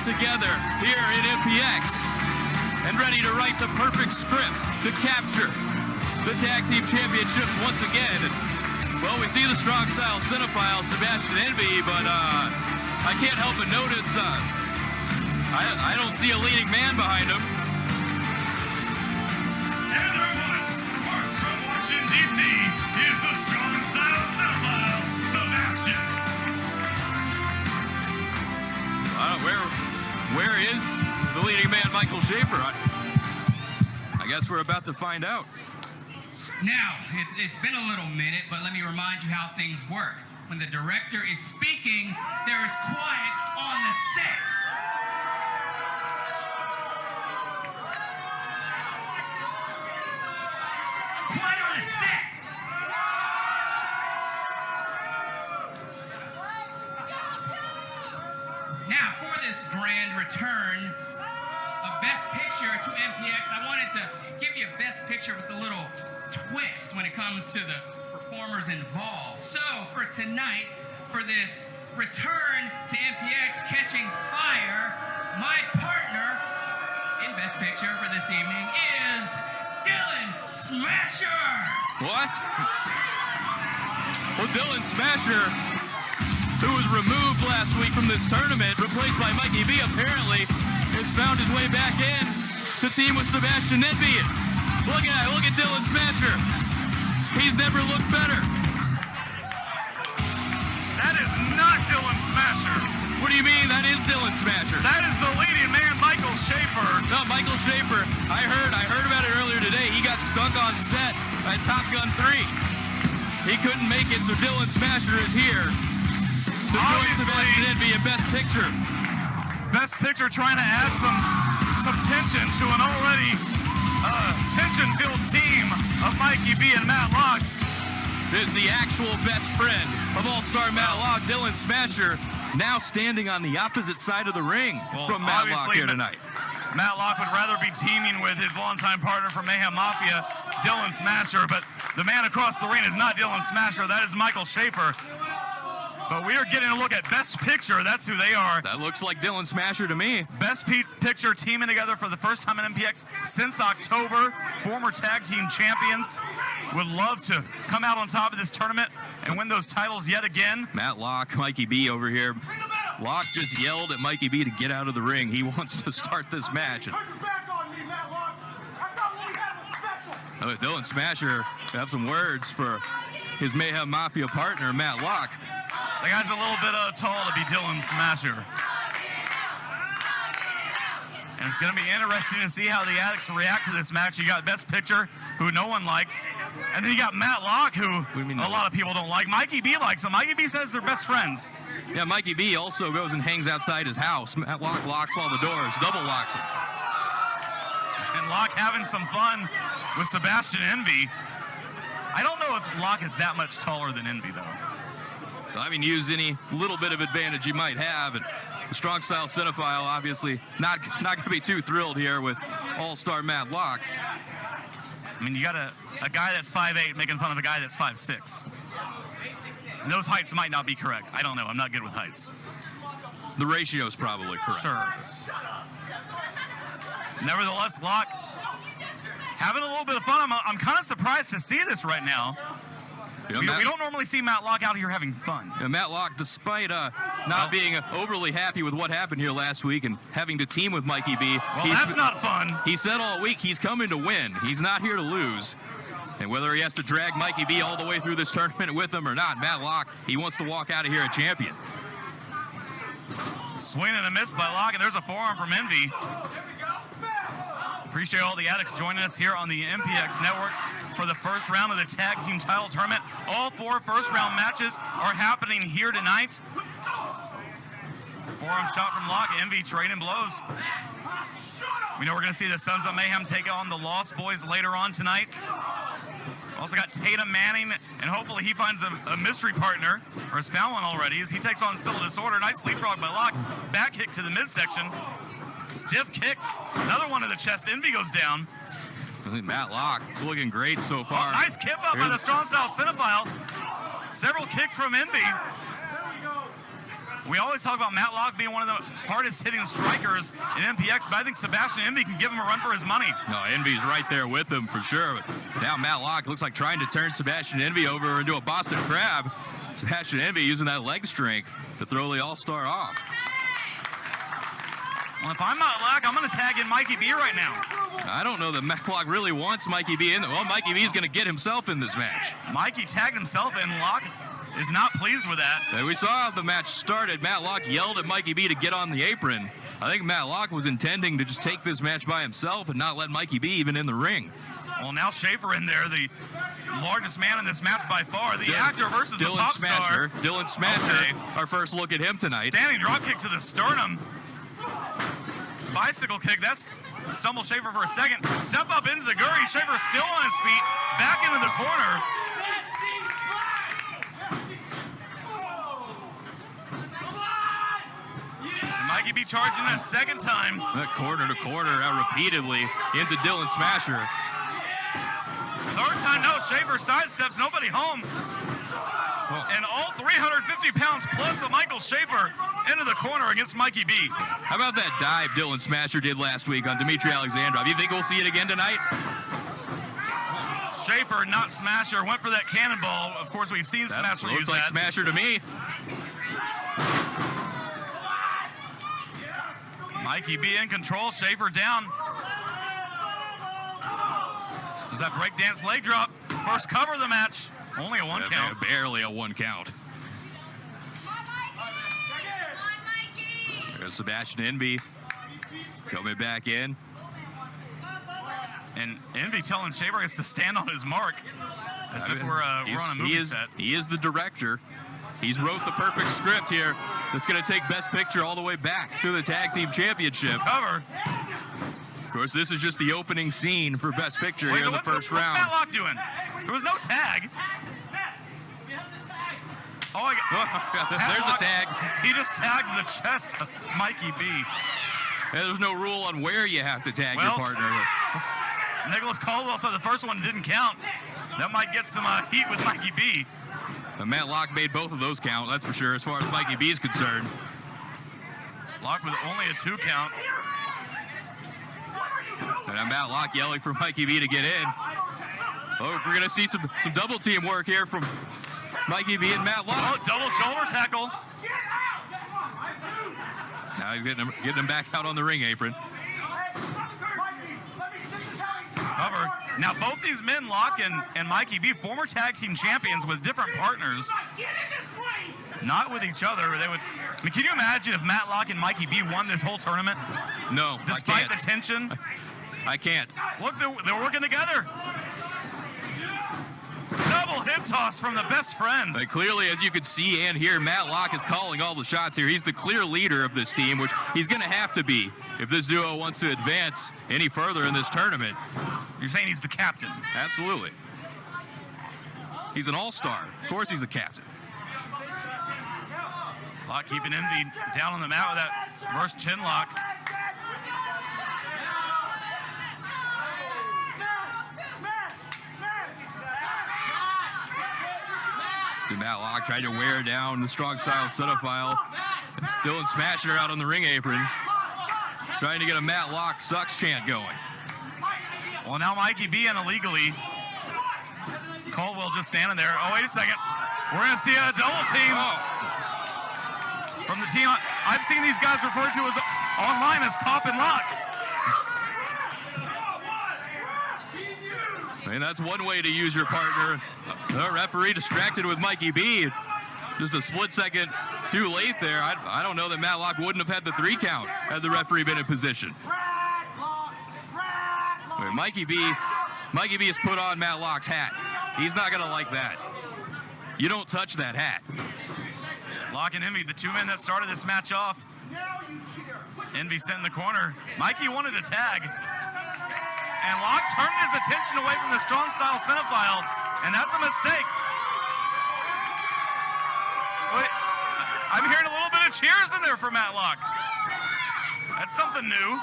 together here in MPX and ready to write the perfect script to capture the tag team championships once again. Well, we see the strong style cinephile Sebastian Envy, but I can't help but notice I don't see a leading man behind him. And our once first from Washington, D.C. is the strong style cinephile Sebastian. Where is the leading man, Michael Schaefer? I guess we're about to find out. Now, it's been a little minute, but let me remind you how things work. When the director is speaking, there is quiet on the set. Quiet on the set. Now, for this grand return of Best Picture to MPX, I wanted to give you a Best Picture with a little twist when it comes to the performers involved. So, for tonight, for this return to MPX Catching Fire, my partner in Best Picture for this evening is Dylan Smasher! What? Well, Dylan Smasher, who was removed last week from this tournament, replaced by Mikey B, apparently has found his way back in to team with Sebastian Envy. Look at Dylan Smasher. He's never looked better. That is not Dylan Smasher. What do you mean that is Dylan Smasher? That is the leading man, Michael Schaefer. No, Michael Schaefer. I heard about it earlier today. He got stuck on set at Top Gun 3. He couldn't make it, so Dylan Smasher is here to join Sebastian Envy in Best Picture. Best Picture trying to add some tension to an already tension-filled team of Mikey B and Matt Locke. Is the actual best friend of All-Star Matt Locke, Dylan Smasher, now standing on the opposite side of the ring from Matt Locke here tonight. Matt Locke would rather be teaming with his longtime partner from Mayhem Mafia, Dylan Smasher, but the man across the ring is not Dylan Smasher, that is Michael Schaefer. But we are getting a look at Best Picture. That's who they are. That looks like Dylan Smasher to me. Best Picture teaming together for the first time in MPX since October. Former tag team champions. Would love to come out on top of this tournament and win those titles yet again. Matt Locke, Mikey B over here. Locke just yelled at Mikey B to get out of the ring. He wants to start this match. Dylan Smasher have some words for his Mayhem Mafia partner, Matt Locke. The guy's a little bit tall to be Dylan Smasher. And it's going to be interesting to see how the Addicts react to this match. You got Best Picture, who no one likes. And then you got Matt Locke, who a lot of people don't like. Mikey B likes him. Mikey B says they're best friends. Yeah, Mikey B also goes and hangs outside his house. Matt Locke locks all the doors, double locks them. And Locke having some fun with Sebastian Envy. I don't know if Locke is that much taller than Envy, though. I mean, use any little bit of advantage he might have. And the strong style cinephile, obviously, not going to be too thrilled here with All-Star Matt Locke. I mean, you got a guy that's 5'8" making fun of a guy that's 5'6". And those heights might not be correct. I don't know. I'm not good with heights. The ratio is probably correct. Sure. Nevertheless, Locke having a little bit of fun. I'm kind of surprised to see this right now. You know, we don't normally see Matt Locke out here having fun. Yeah, Matt Locke, despite not being overly happy with what happened here last week and having to team with Mikey B. Well, that's not fun. He said all week he's coming to win. He's not here to lose. And whether he has to drag Mikey B all the way through this tournament with him or not, Matt Locke, he wants to walk out of here a champion. Swing and a miss by Locke, and there's a forearm from Envy. Appreciate all the Addicts joining us here on the MPX Network for the first round of the Tag Team Title Tournament. All 4 first-round matches are happening here tonight. Forearm shot from Locke. Envy trading blows. We know we're going to see the Sons of Mayhem take on the Lost Boys later on tonight. Also got Tatum Manning, and hopefully he finds a mystery partner, or has found one already, as he takes on Civil Disorder. Nice leapfrog by Locke. Back kick to the midsection. Stiff kick. Another one to the chest. Envy goes down. Matt Locke looking great so far. Oh, nice kip up by the strong style cinephile. Several kicks from Envy. We always talk about Matlock being one of the hardest hitting strikers in MPX, but I think Sebastian Envy can give him a run for his money. No, Envy's right there with him for sure. But now Matlock looks like trying to turn Sebastian Envy over into a Boston Crab. Sebastian Envy using that leg strength to throw the All-Star off. Well, if I'm Matlock, I'm going to tag in Mikey B right now. I don't know that Matlock really wants Mikey B in there. Well, Mikey B is going to get himself in this match. Mikey tagged himself in. Locke is not pleased with that. And we saw how the match started. Matlock yelled at Mikey B to get on the apron. I think Matlock was intending to just take this match by himself and not let Mikey B even in the ring. Well, now Schaefer in there, the largest man in this match by far. The actor versus the pop star. Dylan Smasher, Okay. our first look at him tonight. Standing drop kick to the sternum. Bicycle kick, that's stumble Schaefer for a second. Step up in Zaguri. Schaefer still on his feet. Back into the corner. Mikey B charging a second time. That corner to corner out repeatedly into Dylan Smasher. Third time, no. Schaefer sidesteps, nobody home. And all 350 pounds plus of Michael Schaefer into the corner against Mikey B. How about that dive Dylan Smasher did last week on Dmitry Alexandrov? You think we'll see it again tonight? Schaefer, not Smasher, went for that cannonball. Of course, we've seen Smasher use looks like that. Smasher to me. Mikey B in control, Schaefer down. Was that breakdance leg drop? First cover of the match. Only a one count. Barely a one count. There's Sebastian Envy coming back in. And Envy telling Schaefer has to stand on his mark. As if we're on a movie set. He is the director. He's wrote the perfect script here that's going to take Best Picture all the way back to the Tag Team Championship. Cover. Of course, this is just the opening scene for Best Picture here in the first round. What's Matlock doing? There was no tag. Oh, there's a tag. He just tagged the chest of Mikey B. And there's no rule on where you have to tag your partner. Nicholas Caldwell said the first one didn't count. That might get some heat with Mikey B. And Matlock made both of those count, that's for sure, as far as Mikey B is concerned. Lock with only a 2 count. And Matlock yelling for Mikey B to get in. Oh, we're going to see some double team work here from Mikey B and Matlock. Oh, double shoulder tackle. Now he's getting him back out on the ring apron. Cover. Now both these men, Locke and Mikey B, former tag team champions with different partners. Not with each other. They would. I mean, can you imagine if Matlock and Mikey B won this whole tournament? No, despite the tension. I can't. Look, they're working together. Double hip toss from the best friends. But clearly, as you can see and hear, Matlock is calling all the shots here. He's the clear leader of this team, which he's going to have to be if this duo wants to advance any further in this tournament. You're saying he's the captain? Absolutely. He's an all-star. Of course he's the captain. Locke keeping Envy down on the mat with that reverse chin lock. Matlock tried to wear down the strong style cinephile. Dylan Smasher out on the ring apron, trying to get a Matlock sucks chant going. Well, now Mikey B in illegally. Caldwell just standing there. Oh, wait a second. We're going to see a double team from the team. I've seen these guys referred to as online as Pop and Lock. I mean, that's one way to use your partner. The referee distracted with Mikey B. Just a split second too late there. I don't know that Matlock wouldn't have had the 3 count had the referee been in position. I mean, Mikey B has put on Matlock's hat. He's not going to like that. You don't touch that hat. Locke and Envy, the 2 men that started this match off. Envy sent in the corner. Mikey wanted to tag. And Locke turned his attention away from the strong style cinephile, and that's a mistake. Wait, I'm hearing a little bit of cheers in there for Matlock. That's something new.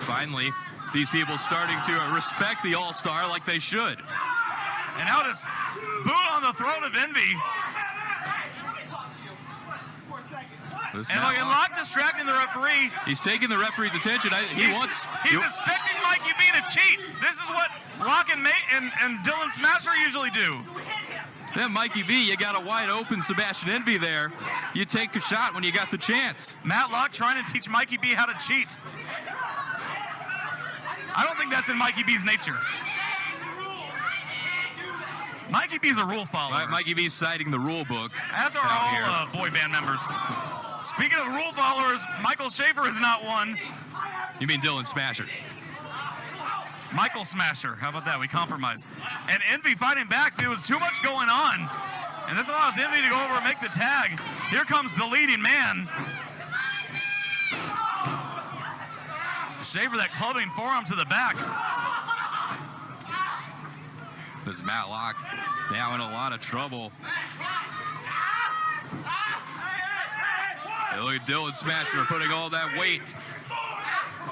Finally, these people starting to respect the All-Star like they should. And now just boot on the throat of Envy. And look, and Locke distracting the referee. He's taking the referee's attention. He's expecting Mikey B to cheat. This is what Locke and Dylan Smasher usually do. Then Mikey B, you got a wide open Sebastian Envy there. You take a shot when you got the chance. Matt Locke trying to teach Mikey B how to cheat. I don't think that's in Mikey B's nature. Mikey B's a rule follower. Right, Mikey B's citing the rule book. As are all boy band members. Speaking of rule followers, Michael Schaefer is not one. You mean Dylan Smasher? Michael Smasher. How about that? We compromise. And Envy fighting back. See, there was too much going on. And this allows Envy to go over and make the tag. Here comes the leading man. Schaefer, that clubbing forearm to the back. This is Matt Locke now in a lot of trouble. Hey, look at Dylan Smasher putting all that weight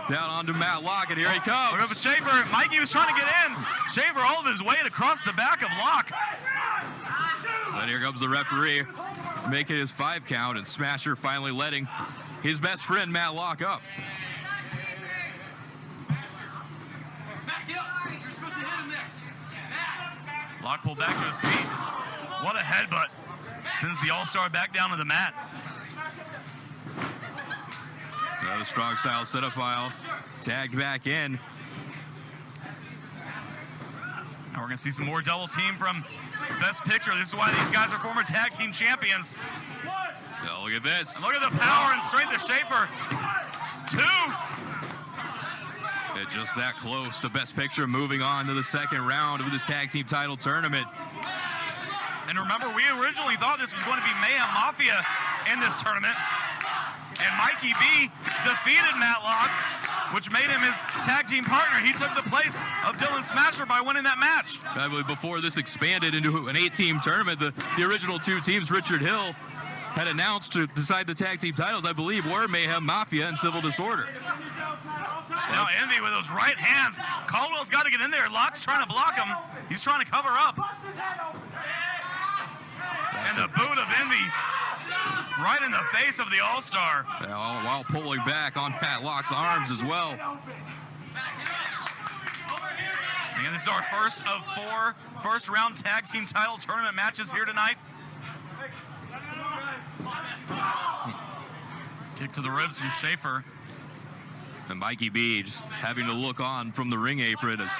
down onto Matt Locke, and here he comes. Look at Schaefer. Mikey was trying to get in. Schaefer all of his weight across the back of Locke. And here comes the referee making his 5 count, and Smasher finally letting his best friend Matt Locke up. Locke pulled back to his feet. What a headbutt. Sends the All-Star back down to the mat. The strong style setup file tagged back in. Now we're going to see some more double team from Best Picture. This is why these guys are former tag team champions. Now look at this. And look at the power and strength of Schaefer. 2. And just that close to Best Picture, moving on to the second round of this tag team title tournament. And remember, we originally thought this was going to be Mayhem Mafia in this tournament. And Mikey B defeated Matt Locke, which made him his tag team partner. He took the place of Dylan Smasher by winning that match. I believe before this expanded into an 8-team tournament, the original 2 teams, Richard Hill, had announced to decide the tag team titles, I believe, were Mayhem Mafia and Civil Disorder. Now Envy with those right hands. Caldwell's got to get in there. Locke's trying to block him. He's trying to cover up. And the boot of Envy right in the face of the All-Star. While pulling back on Matt Locke's arms as well. And this is our first of 4 first-round tag team title tournament matches here tonight. Kick to the ribs from Schaefer. And Mikey B just having to look on from the ring apron as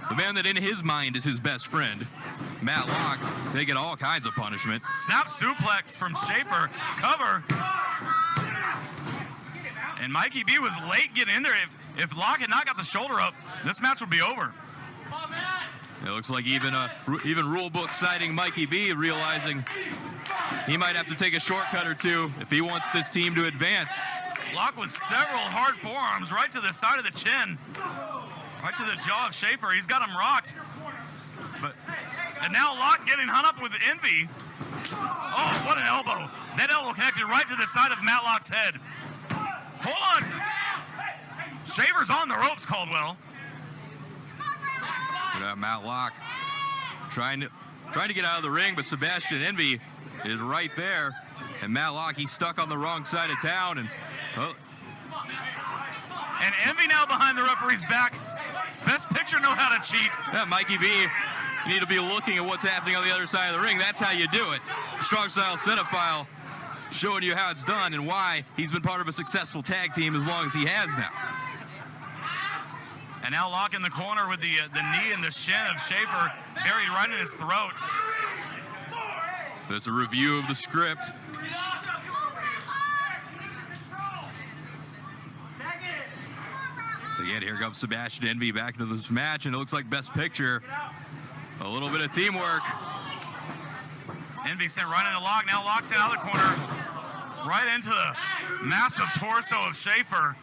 the man that in his mind is his best friend, Matt Locke, taking all kinds of punishment. Snap suplex from Schaefer. Cover. And Mikey B was late getting in there. If Locke had not got the shoulder up, this match would be over. It looks like even rule book citing Mikey B, realizing he might have to take a shortcut or two if he wants this team to advance. Locke with several hard forearms right to the side of the chin. Right to the jaw of Schaefer. He's got him rocked. And now Locke getting hung up with Envy. Oh, what an elbow. That elbow connected right to the side of Matt Locke's head. Hold on. Schaefer's on the ropes, Caldwell. Matt Locke trying to get out of the ring, but Sebastian Envy is right there. And Matt Locke, he's stuck on the wrong side of town. And Envy now behind the referee's back. Best Picture know how to cheat. Yeah, Mikey B, you need to be looking at what's happening on the other side of the ring. That's how you do it. Strong style setup file showing you how it's done and why he's been part of a successful tag team as long as he has now. And now Locke in the corner with the knee and the shin of Schaefer buried right in his throat. That's a review of the script. Again, here comes Sebastian Envy back into this match, and it looks like Best Picture. A little bit of teamwork. Envy sent right into Locke. Now Locke's out of the corner. Right into the massive torso of Schaefer.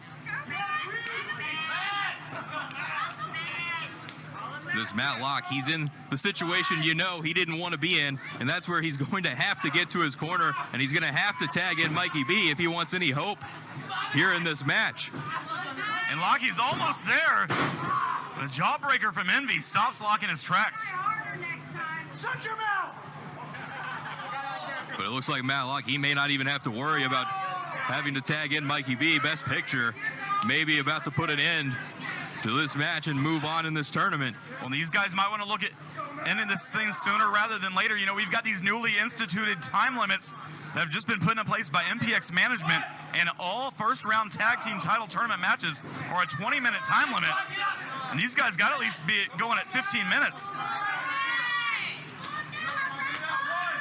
This Matt Locke, he's in the situation you know he didn't want to be in, and that's where he's going to have to get to his corner, and he's going to have to tag in Mikey B if he wants any hope here in this match. And Lockie's almost there. But a jawbreaker from Envy stops Locke in his tracks. Shut your mouth! But it looks like Matlock, he may not even have to worry about having to tag in Mikey B. Best picture, maybe about to put an end to this match and move on in this tournament. Well, these guys might want to look at ending this thing sooner rather than later. You know, we've got these newly instituted time limits that have just been put in place by MPX management, and all first-round tag team title tournament matches are a 20-minute time limit. And these guys got to at least be going at 15 minutes.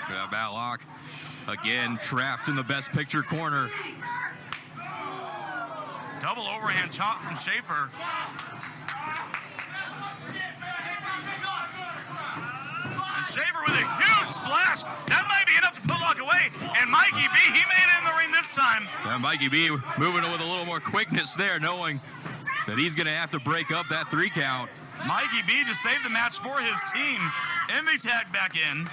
Yeah, Matlock, again, trapped in the best picture corner. Double overhand chop from Schaefer. And Schaefer with a huge splash. That might be enough to put Locke away. And Mikey B, he made it in the ring this time. Yeah, Mikey B moving with a little more quickness there, knowing that he's going to have to break up that 3 count. Mikey B to save the match for his team. Envy tag back in.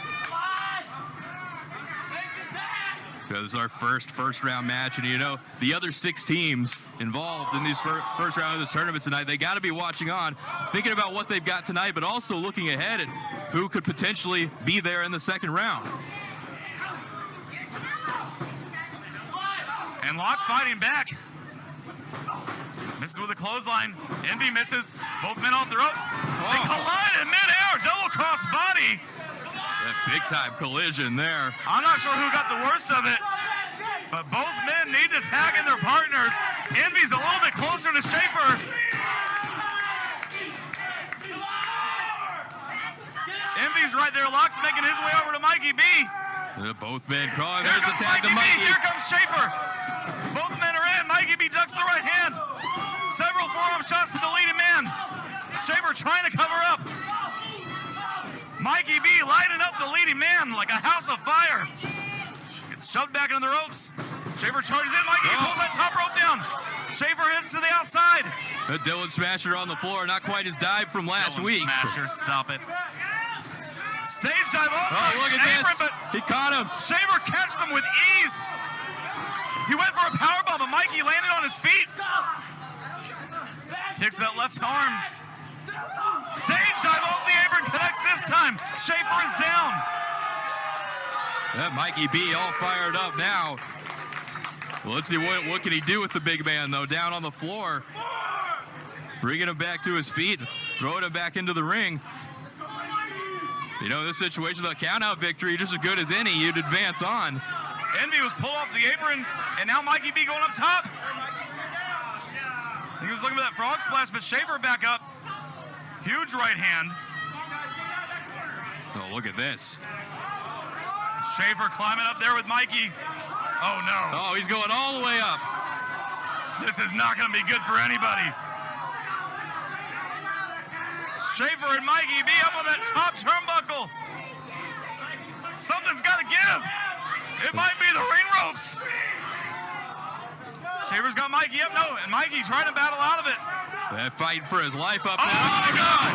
This is our first round match, and you know, the other 6 teams involved in these first round of this tournament tonight, they got to be watching on, thinking about what they've got tonight, but also looking ahead at who could potentially be there in the second round. And Locke fighting back. Misses with a clothesline. Envy misses. Both men off the ropes. They collide in midair. Double cross body. That big time collision there. I'm not sure who got the worst of it, but both men need to tag in their partners. Envy's a little bit closer to Schaefer. Envy's right there. Locke's making his way over to Mikey B. Both men crawling. Here There's the comes tag to Mikey B. Mikey. Here comes Schaefer. Both men are in. Mikey B ducks the right hand. Several forearm shots to the leading man. Schaefer trying to cover up. Mikey B lighting up the leading man like a house of fire. Gets shoved back into the ropes. Schaefer charges in. Mikey B pulls that top rope down. Schaefer hits to the outside. The Dylan Smasher on the floor, not quite his dive from last week. Smasher, stop it. Stage dive off. Oh, look at this. He caught him. Schaefer catches him with ease. He went for a powerbomb, but Mikey landed on his feet. Kicks that left arm. Stage dive off the apron, connects this time. Schaefer is down. That Mikey B all fired up now. Well, let's see what can he do with the big man, though, down on the floor. Bringing him back to his feet, throwing him back into the ring. You know, in this situation, the count-out victory, just as good as any, you'd advance on. Envy was pulled off the apron, and now Mikey B going up top. He was looking for that frog splash, but Schaefer back up. Huge right hand. Oh, look at this. Schaefer climbing up there with Mikey. Oh, no. Oh, he's going all the way up. This is not going to be good for anybody. Schaefer and Mikey B up on that top turnbuckle. Something's got to give. It might be the ring ropes. Schaefer's got Mikey up. No, and Mikey trying to battle out of it. That fighting for his life up there. Oh, my God.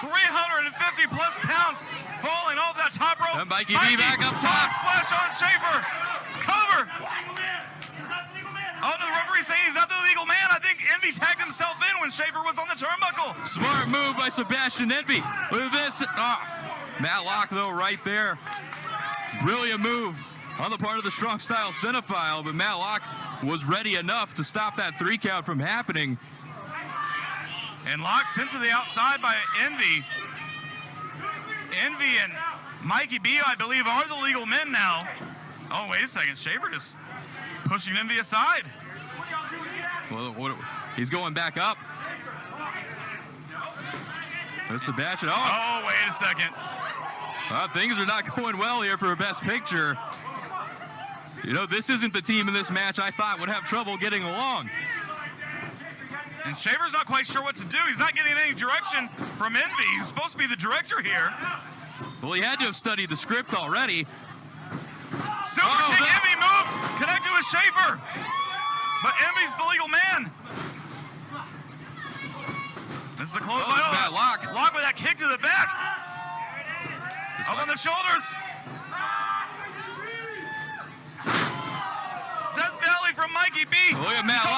350 plus pounds falling off that top rope. And Mikey B back up top. Splash on Schaefer. Cover. Oh, no, the referee saying he's not the legal man. I think Envy tagged himself in when Schaefer was on the turnbuckle. Smart move by Sebastian Envy. Look at this. Matlock, though, right there. Brilliant move on the part of the Strong Style Cinephile, but Matlock was ready enough to stop that 3 count from happening. And Locke sent to the outside by Envy. Envy and Mikey B, I believe, are the legal men now. Oh, wait a second. Schaefer just pushing Envy aside. Well, he's going back up. There's Sebastian. Oh, wait a second. Things are not going well here for a Best Picture. You know, this isn't the team in this match I thought would have trouble getting along. And Schaefer's not quite sure what to do. He's not getting any direction from Envy. He's supposed to be the director here. Well, he had to have studied the script already. Super kick, Envy moved, connected with Schaefer. But Envy's the legal man. This is the clothesline. Locke with that kick to the back. Up on the shoulders. Death Valley from Mikey B. Look at Matlock.